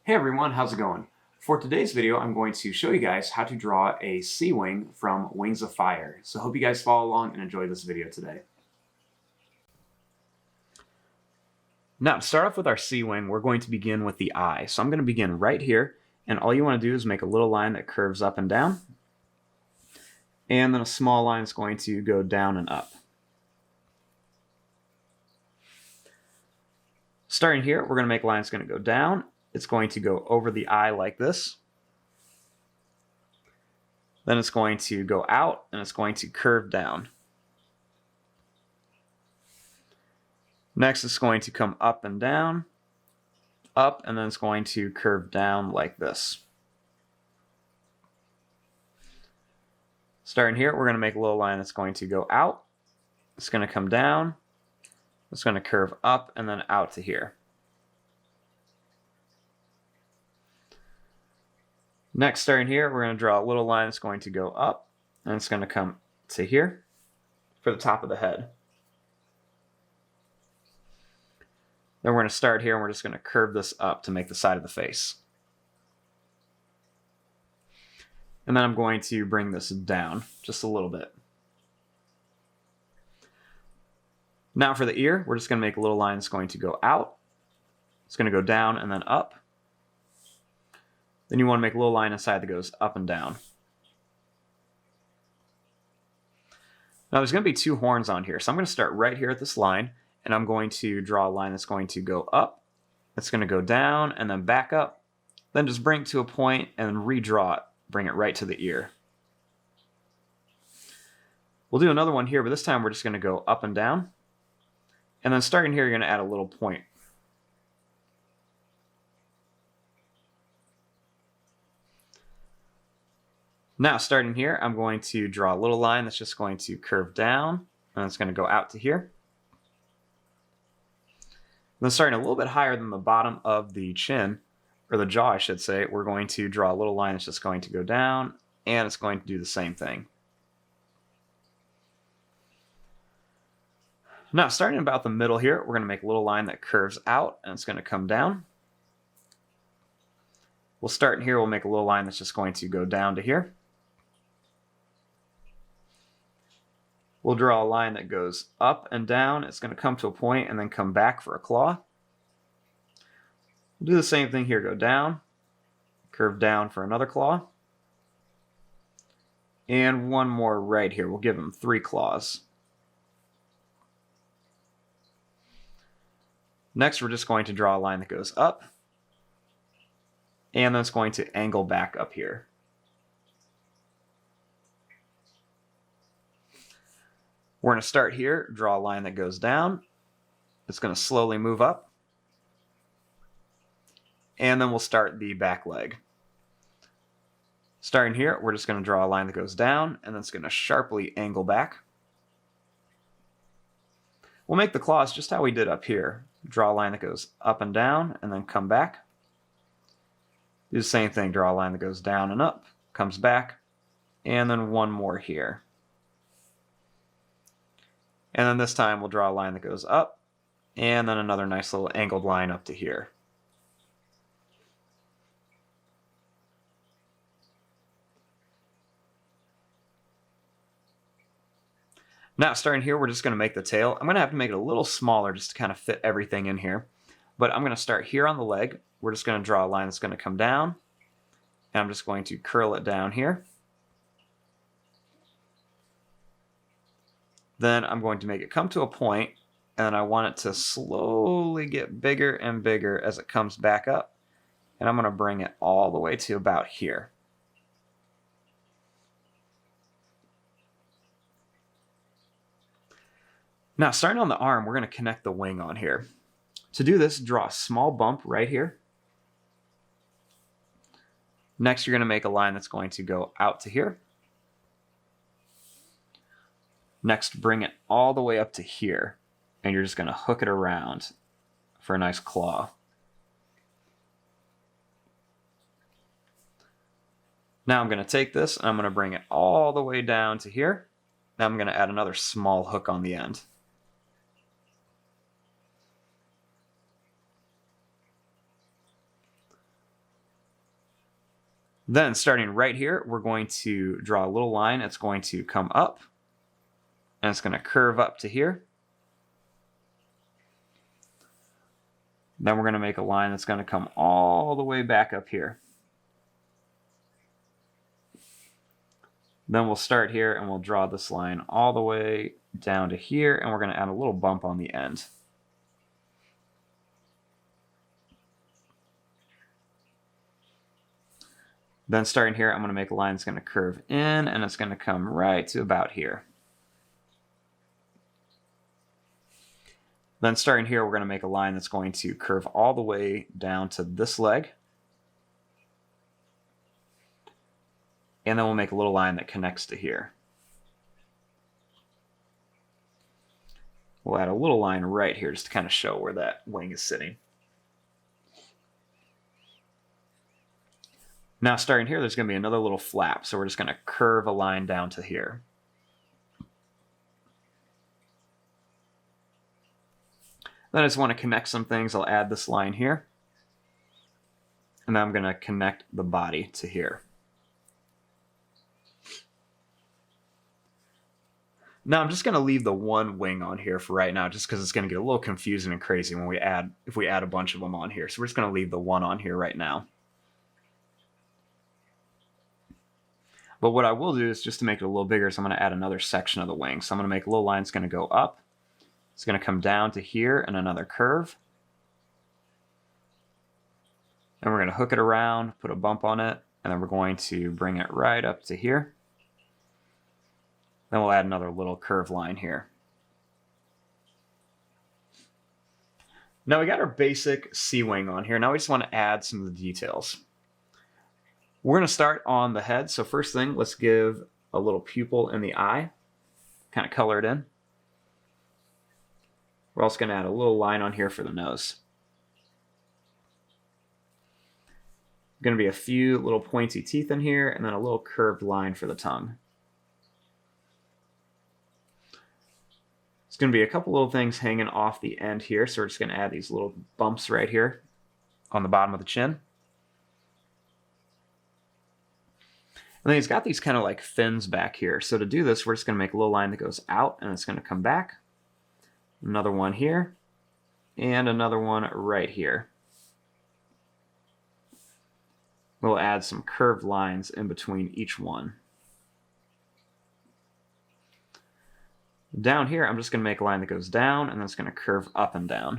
Hey everyone, how's it going? For today's video, I'm going to show you guys how to draw a sea wing from Wings of Fire. So hope you guys follow along and enjoy this video today. Now to start off with our sea wing, we're going to begin with the eye. So I'm going to begin right here, and all you want to do is make a little line that curves up and down, and then a small line is going to go down and up. Starting here, we're going to make a line that's going to go down. It's going to go over the eye like this. Then it's going to go out and it's going to curve down. Next, it's going to come up and down, up, and then it's going to curve down like this. Starting here, we're going to make a little line that's going to go out. It's going to come down. It's going to curve up and then out to here. Next, starting here, we're going to draw a little line that's going to go up, and it's going to come to here for the top of the head. Then we're going to start here, and we're just going to curve this up to make the side of the face. And then I'm going to bring this down just a little bit. Now for the ear, we're just going to make a little line that's going to go out. It's going to go down and then up. Then you want to make a little line inside that goes up and down. Now there's going to be two horns on here, so I'm going to start right here at this line, and I'm going to draw a line that's going to go up, it's going to go down, and then back up, then just bring it to a point and redraw it, bring it right to the ear. We'll do another one here, but this time we're just going to go up and down, and then starting here, you're going to add a little point. Now, starting here, I'm going to draw a little line that's just going to curve down, and it's going to go out to here. Then starting a little bit higher than the bottom of the chin, or the jaw, I should say, we're going to draw a little line that's just going to go down, and it's going to do the same thing. Now, starting about the middle here, we're going to make a little line that curves out, and it's going to come down. We'll start in here, we'll make a little line that's just going to go down to here. We'll draw a line that goes up and down. It's going to come to a point and then come back for a claw. We'll do the same thing here. Go down, curve down for another claw. And one more right here. We'll give him 3 claws. Next, we're just going to draw a line that goes up. And then it's going to angle back up here. We're going to start here, draw a line that goes down. It's going to slowly move up. And then we'll start the back leg. Starting here, we're just going to draw a line that goes down, and then it's going to sharply angle back. We'll make the claws just how we did up here. Draw a line that goes up and down, and then come back. Do the same thing, draw a line that goes down and up, comes back, and then one more here. And then this time we'll draw a line that goes up, and then another nice little angled line up to here. Now starting here, we're just going to make the tail. I'm going to have to make it a little smaller just to kind of fit everything in here. But I'm going to start here on the leg. We're just going to draw a line that's going to come down, and I'm just going to curl it down here. Then I'm going to make it come to a point, and I want it to slowly get bigger and bigger as it comes back up. And I'm going to bring it all the way to about here. Now, starting on the arm, we're going to connect the wing on here. To do this, draw a small bump right here. Next, you're going to make a line that's going to go out to here. Next, bring it all the way up to here, and you're just going to hook it around for a nice claw. Now I'm going to take this, and I'm going to bring it all the way down to here. Now I'm going to add another small hook on the end. Then starting right here, we're going to draw a little line. It's going to come up, and it's going to curve up to here. Then we're going to make a line that's going to come all the way back up here. Then we'll start here and we'll draw this line all the way down to here, and we're going to add a little bump on the end. Then starting here, I'm going to make a line that's going to curve in, and it's going to come right to about here. Then starting here, we're going to make a line that's going to curve all the way down to this leg. And then we'll make a little line that connects to here. We'll add a little line right here just to kind of show where that wing is sitting. Now starting here, there's going to be another little flap, so we're just going to curve a line down to here. Then I just want to connect some things. I'll add this line here. And then I'm going to connect the body to here. Now I'm just going to leave the one wing on here for right now, just because it's going to get a little confusing and crazy when if we add a bunch of them on here. So we're just going to leave the one on here right now. But what I will do is, just to make it a little bigger, so I'm going to add another section of the wing. So I'm going to make a little line that's going to go up. It's going to come down to here and another curve. And we're going to hook it around, put a bump on it, and then we're going to bring it right up to here. Then we'll add another little curve line here. Now we got our basic SEAWING on here. Now we just want to add some of the details. We're going to start on the head. So first thing, let's give a little pupil in the eye, kind of color it in. We're also going to add a little line on here for the nose. Going to be a few little pointy teeth in here, and then a little curved line for the tongue. It's going to be a couple little things hanging off the end here, so we're just going to add these little bumps right here on the bottom of the chin. And then he's got these kind of like fins back here. So to do this, we're just going to make a little line that goes out, and it's going to come back. Another one here, and another one right here. We'll add some curved lines in between each one. Down here, I'm just going to make a line that goes down, and then it's going to curve up and down.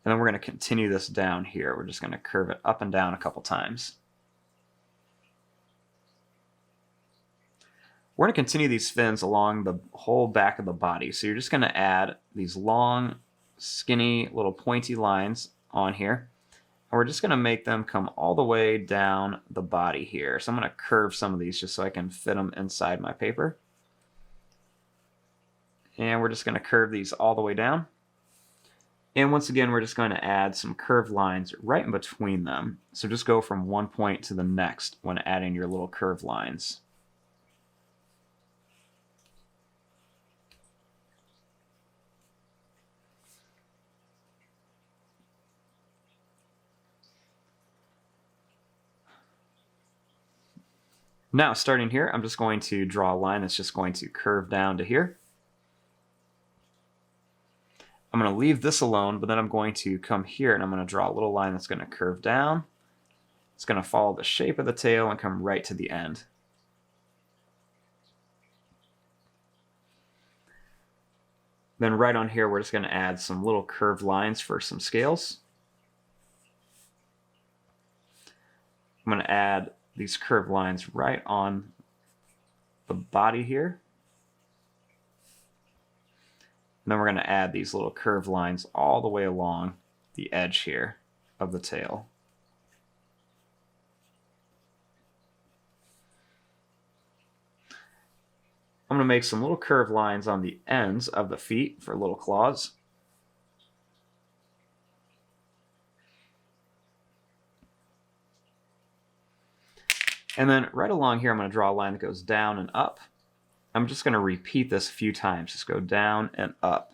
And then we're going to continue this down here. We're just going to curve it up and down a couple times. We're going to continue these fins along the whole back of the body. So you're just going to add these long, skinny, little pointy lines on here. And we're just going to make them come all the way down the body here. So I'm going to curve some of these just so I can fit them inside my paper. And we're just going to curve these all the way down. And once again, we're just going to add some curved lines right in between them. So just go from one point to the next when adding your little curved lines. Now, starting here, I'm just going to draw a line that's just going to curve down to here. I'm going to leave this alone, but then I'm going to come here and I'm going to draw a little line that's going to curve down. It's going to follow the shape of the tail and come right to the end. Then right on here, we're just going to add some little curved lines for some scales. I'm going to add these curved lines right on the body here. And then we're going to add these little curved lines all the way along the edge here of the tail. I'm going to make some little curved lines on the ends of the feet for little claws. And then right along here, I'm going to draw a line that goes down and up. I'm just going to repeat this a few times. Just go down and up.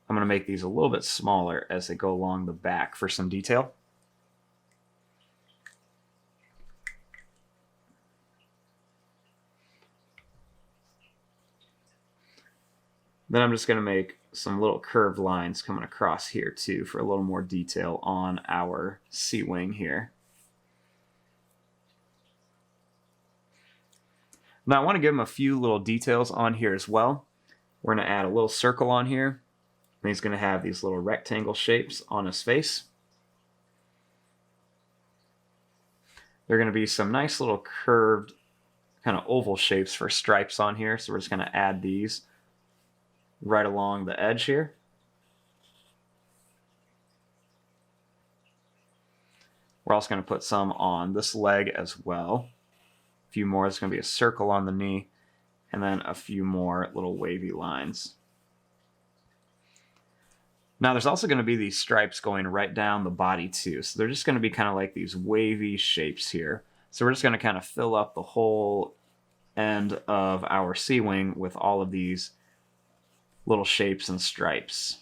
I'm going to make these a little bit smaller as they go along the back for some detail. Then I'm just going to make some little curved lines coming across here too for a little more detail on our sea wing here. Now I want to give him a few little details on here as well. We're going to add a little circle on here. And he's going to have these little rectangle shapes on his face. There are going to be some nice little curved kind of oval shapes for stripes on here. So we're just going to add these right along the edge here. We're also going to put some on this leg as well. A few more. There's going to be a circle on the knee, and then a few more little wavy lines. Now there's also going to be these stripes going right down the body too. So they're just going to be kind of like these wavy shapes here. So we're just going to kind of fill up the whole end of our sea wing with all of these little shapes and stripes.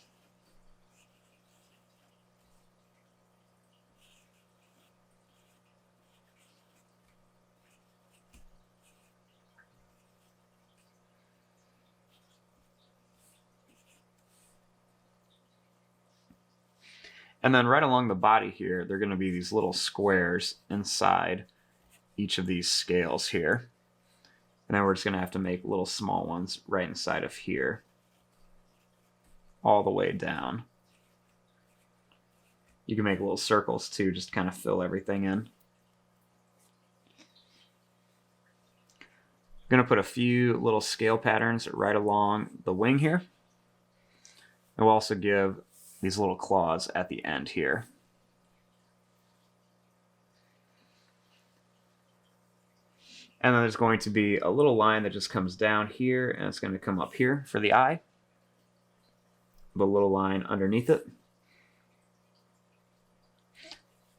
And then right along the body here, there are going to be these little squares inside each of these scales here. And then we're just going to have to make little small ones right inside of here, all the way down. You can make little circles too, just to kind of fill everything in. I'm going to put a few little scale patterns right along the wing here. And we'll also give these little claws at the end here. And then there's going to be a little line that just comes down here, and it's going to come up here for the eye. The little line underneath it.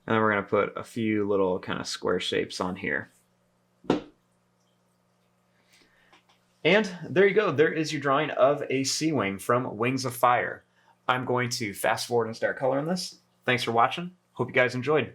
And then we're going to put a few little kind of square shapes on here. And there you go. There is your drawing of a sea wing from Wings of Fire. I'm going to fast forward and start coloring this. Thanks for watching. Hope you guys enjoyed.